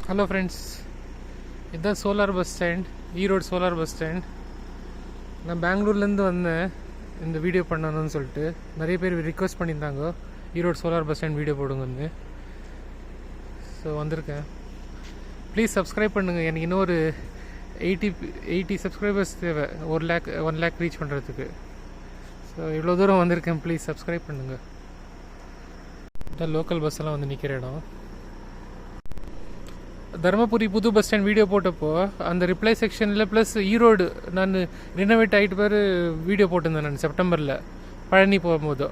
Hello friends, இதுதான் solar bus stand, Erode solar bus stand. நான் பெங்களூர்லேருந்து வந்தேன் இந்த வீடியோ பண்ணணும்னு சொல்லிட்டு. நிறைய பேர் ரிக்வெஸ்ட் பண்ணியிருந்தாங்க Erode solar bus stand video போடுங்கன்னு. ஸோ வந்திருக்கேன். ப்ளீஸ் சப்ஸ்கிரைப் பண்ணுங்கள். எனக்கு இன்னும் ஒரு 80 சப்ஸ்கிரைபர்ஸ் தேவை 1 லேக் ரீச் பண்ணுறதுக்கு. ஸோ இவ்வளோ தூரம் வந்திருக்கேன். ப்ளீஸ் சப்ஸ்கிரைப் பண்ணுங்கள். இதான் லோக்கல் பஸ் எல்லாம் வந்து நிற்கிற இடம். தருமபுரி புது பஸ் ஸ்டாண்ட் வீடியோ போட்டப்போ அந்த ரிப்ளை செக்ஷனில் ப்ளஸ் ஈரோடு நான் ரினோவேட் ஆகிட்டு பேர் வீடியோ போட்டிருந்தேன். நான் செப்டம்பரில் பழனி போகும்போதோ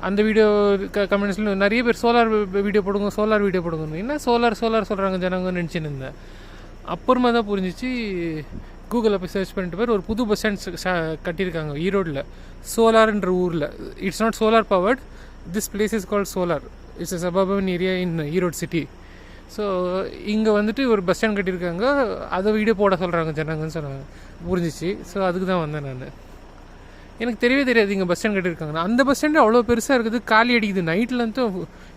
அந்த வீடியோ கமெண்ட்ஸில் நிறைய பேர் சோலார் வீடியோ போடுங்க என்ன சோலார் சொல்கிறாங்க ஜனங்கன்னு நினச்சின்னு இருந்தேன். அப்புறமா தான் புரிஞ்சிச்சு. கூகுளில் போய் சர்ச் பண்ணிட்டு பேர் ஒரு புது பஸ் ஸ்டாண்ட் கட்டியிருக்காங்க ஈரோடில், சோலார்ன்ற ஊரில். It's not solar powered, this place is called solar. It's a suburban area in Erode city. So இங்கே வந்துட்டு ஒரு பஸ் ஸ்டாண்ட் கட்டியிருக்காங்க, அதை வீடியோ போட சொல்கிறாங்க ஜனங்கன்னு சொன்னாங்க. புரிஞ்சிச்சு. ஸோ அதுக்கு தான் வந்தேன் நான். எனக்கு தெரியவே தெரியாது இங்கே பஸ் ஸ்டாண்ட் கட்டியிருக்காங்க. அந்த பஸ் ஸ்டாண்டு அவ்வளோ பெருசாக இருக்குது, காலி அடிக்குது. நைட்லேருந்து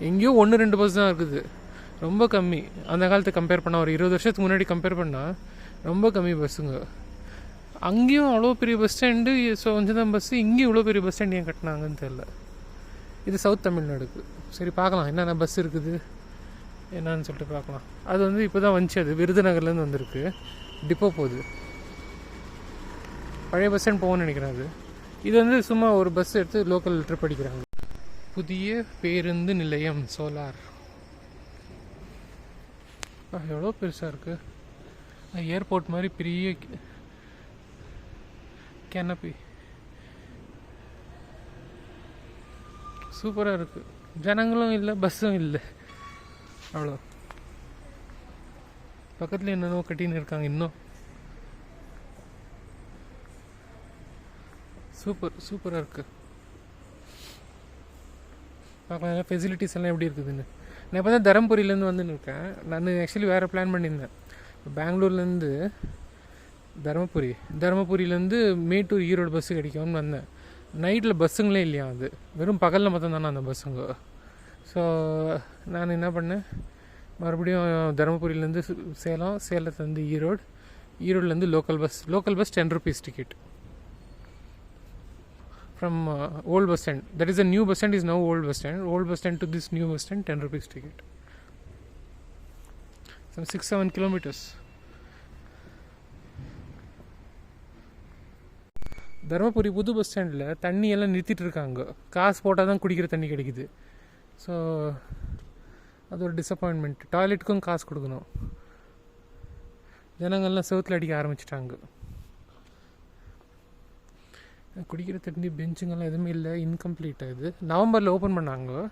எங்கேயோ 1-2 பஸ் தான் இருக்குது, ரொம்ப கம்மி. அந்த காலத்தை கம்பேர் பண்ணால், ஒரு 20 வருஷத்துக்கு முன்னாடி கம்பேர் பண்ணால் ரொம்ப கம்மி பஸ்ஸுங்க. அங்கேயும் அவ்வளோ பெரிய பஸ் ஸ்டாண்டு. ஸோ கொஞ்சம் தான் பஸ்ஸு. இங்கேயும் இவ்வளோ பெரிய பஸ் ஸ்டாண்ட் ஏன் கட்டினாங்கன்னு தெரில. இது சவுத் தமிழ்நாடுக்கு. சரி, பார்க்கலாம் என்னென்ன பஸ் இருக்குது என்னன்னு சொல்லிட்டு பார்க்கலாம். அது வந்து இப்போ தான் வந்துச்சு. அது விருதுநகர்லேருந்து வந்திருக்கு, டிப்போ போகுது. பழைய பஸ் ஸ்டாண்ட் போகணும்னு நினைக்கிறேன். இது வந்து சும்மா ஒரு பஸ் எடுத்து லோக்கல் ட்ரிப் அடிக்கிறாங்க. புதிய பேருந்து நிலையம் சோலார். எவ்வளோ பெருசாக இருக்குது. ஏர்போர்ட் மாதிரி பெரிய கேனப்பி. சூப்பராக இருக்குது. ஜனங்களும் இல்லை, பஸ்ஸும் இல்லை. அவ்வளோ பக்கத்தில் என்னென்னோ கட்டின்னு இருக்காங்க இன்னும். சூப்பராக இருக்குது. பார்க்கலாம் ஃபெசிலிட்டிஸ் எல்லாம் எப்படி இருக்குதுன்னு. நான் இப்போ தான் தருமபுரியிலேருந்து வந்துன்னு இருக்கேன். நான் ஆக்சுவலி வேறு பிளான் பண்ணியிருந்தேன். பெங்களூர்லேருந்து தருமபுரியிலேருந்து மேட்டூர் ஈரோடு பஸ்ஸு கிடைக்கும்னு வந்தேன். நைட்டில் பஸ்ஸுங்களே இல்லையா, அது வெறும் பகலில் மட்டும் தானே அந்த பஸ்ஸுங்க. ஸோ நான் என்ன பண்ணேன், மறுபடியும் தருமபுரியிலேருந்து சேலத்துலேருந்து ஈரோடுலேருந்து local bus 10 rupees ticket from old bus stand. That is a new bus stand, is now old bus stand to this new bus stand 10 rupees ticket. some 6-7 kilometers. Dharmapuri புது பஸ் ஸ்டாண்டில் தண்ணியெல்லாம் நிறுத்திட்டு இருக்காங்க. காசு போட்டால் தான் குடிக்கிற தண்ணி கிடைக்குது. ஸோ அது ஒரு டிசப்பாயின்மெண்ட். டாய்லெட்டுக்கும் காசு கொடுக்கணும். ஜனங்கள்லாம் செவுத்தில் அடிக்க ஆரம்பிச்சிட்டாங்க. குடிக்கிற தண்ணி பெஞ்சுங்கெல்லாம் எதுவுமே இல்லை, இன்கம்ப்ளீட். இது நவம்பரில் ஓப்பன் பண்ணாங்க,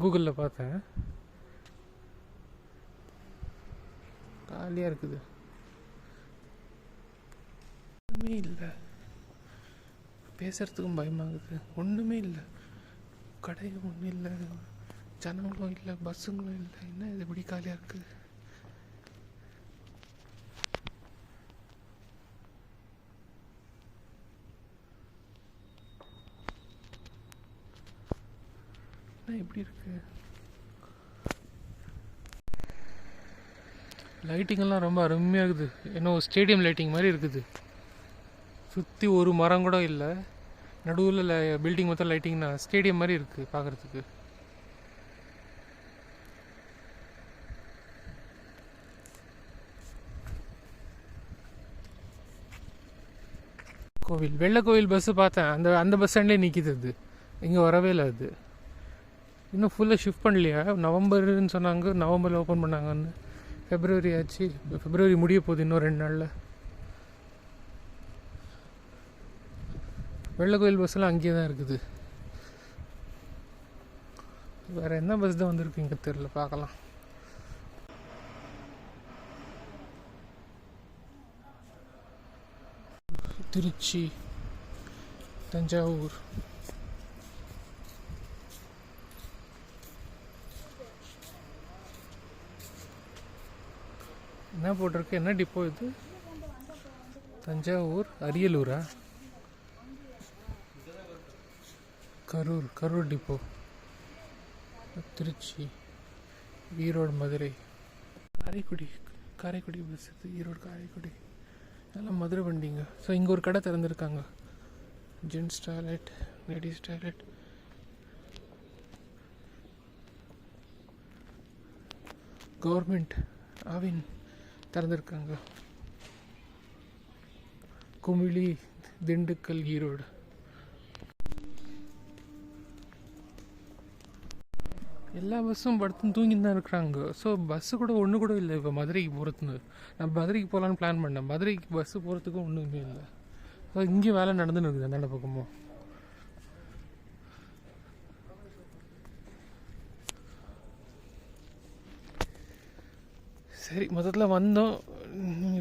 கூகுளில் பார்த்தேன். காலியாக இருக்குது, ஒன்றுமே இல்லை. பேசுகிறதுக்கும் பயமாகுது. ஒன்றுமே இல்லை, கடையும் ஒன்றும் இல்லை, ஜனங்களும் இல்லை, பஸ்ஸுங்களும் இல்லை. என்ன இது இப்படி காலியாக இருக்குது? என்ன இப்படி இருக்கு? லைட்டிங்கெல்லாம் ரொம்ப அருமையாக இருக்குது. என்ன ஸ்டேடியம் லைட்டிங் மாதிரி இருக்குது. சுற்றி ஒரு மரம் கூட இல்லை, நடுவில் பில்டிங் மொத்தம் லைட்டிங்னா ஸ்டேடியம் மாதிரி இருக்குது பார்க்குறதுக்கு. வெள்ளை கோவில் பஸ்ஸு பார்த்தேன், அந்த பஸ் ஸ்டாண்ட்லேயே நிற்கிது. அது இங்கே வரவே இல்லை. அது இன்னும் ஃபுல்லாக ஷிஃப்ட் பண்ணலையா? நவம்பர்னு சொன்னாங்க, நவம்பரில் ஓப்பன் பண்ணாங்கன்னு. ஃபெப்ரவரி ஆச்சு, ஃபெப்ரவரி முடிய போகுது இன்னும் 2 நாளில். வெள்ளை கோயில் பஸ்ஸெல்லாம் அங்கேயே தான் இருக்குது. வேறு என்ன பஸ் தான் வந்திருக்கு இங்கே தெரியல, பார்க்கலாம். திருச்சி, தஞ்சாவூர். என்ன போட்டிருக்கு? என்ன டிப்போ இது? தஞ்சாவூர், அரியலூரா? கரூர் டிப்போ. திருச்சி, ஈரோடு, மதுரை. காரைக்குடி பஸ் இது, ஈரோடு காரைக்குடி, அதெல்லாம் மதுரை வண்டிங்க. ஸோ இங்கே ஒரு கடை திறந்துருக்காங்க, gents toilet, ladies toilet. Government Aavin திறந்துருக்காங்க. குமிழி, திண்டுக்கல், ஈரோடு. எல்லா பஸ்ஸும் படுத்து தூங்கிட்டு தான் இருக்கிறாங்க. ஸோ பஸ்ஸு கூட ஒன்று கூட இல்லை இப்போ மதுரைக்கு போகிறதுன்னு. நான் மதுரைக்கு போகலான்னு பிளான் பண்ணேன், மதுரைக்கு பஸ்ஸு போகிறதுக்கும் ஒன்றுமே இல்லை. ஸோ இங்கேயும் வேலை நடந்துன்னு இருக்குது அந்த பக்கமும். சரி, மொத்தத்தில் வந்தோம்,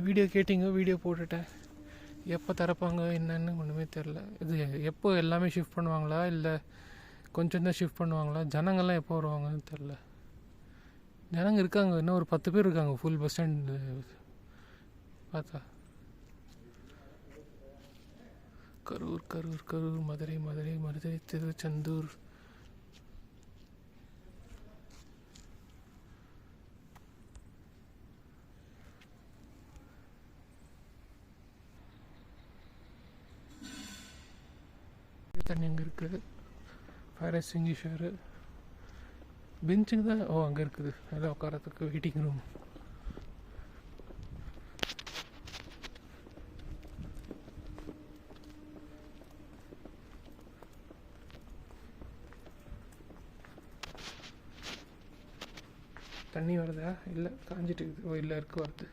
வீடியோ கேட்டிங்க, வீடியோ போட்டுட்டேன். எப்போ திறப்பாங்க என்னன்னு ஒன்றுமே தெரில. இது எப்போ எல்லாமே ஷிஃப்ட் பண்ணுவாங்களா இல்லை கொஞ்சம் தான் ஷிஃப்ட் பண்ணுவாங்களா? ஜனங்கள்லாம் எப்போ வருவாங்கன்னு தெரில. ஜனங்க இருக்காங்க, இன்னும் ஒரு 10 பேர் இருக்காங்க ஃபுல் பஸ் ஸ்டாண்டு பார்த்தா. கரூர் கரூர் கரூர், மதுரை மதுரை மதுரை, திருச்செந்தூர். தண்ணி அங்கே இருக்குது, ஃபயர் எக்ஸ்டிங்விஷரு, பெஞ்சுங்க தான் அங்கே இருக்குது, அதெல்லாம் உட்காரத்துக்கு வெயிட்டிங் ரூம். தண்ணி வருதா? இல்லை, காஞ்சிட்டு இருக்குது. இல்லை, வருது.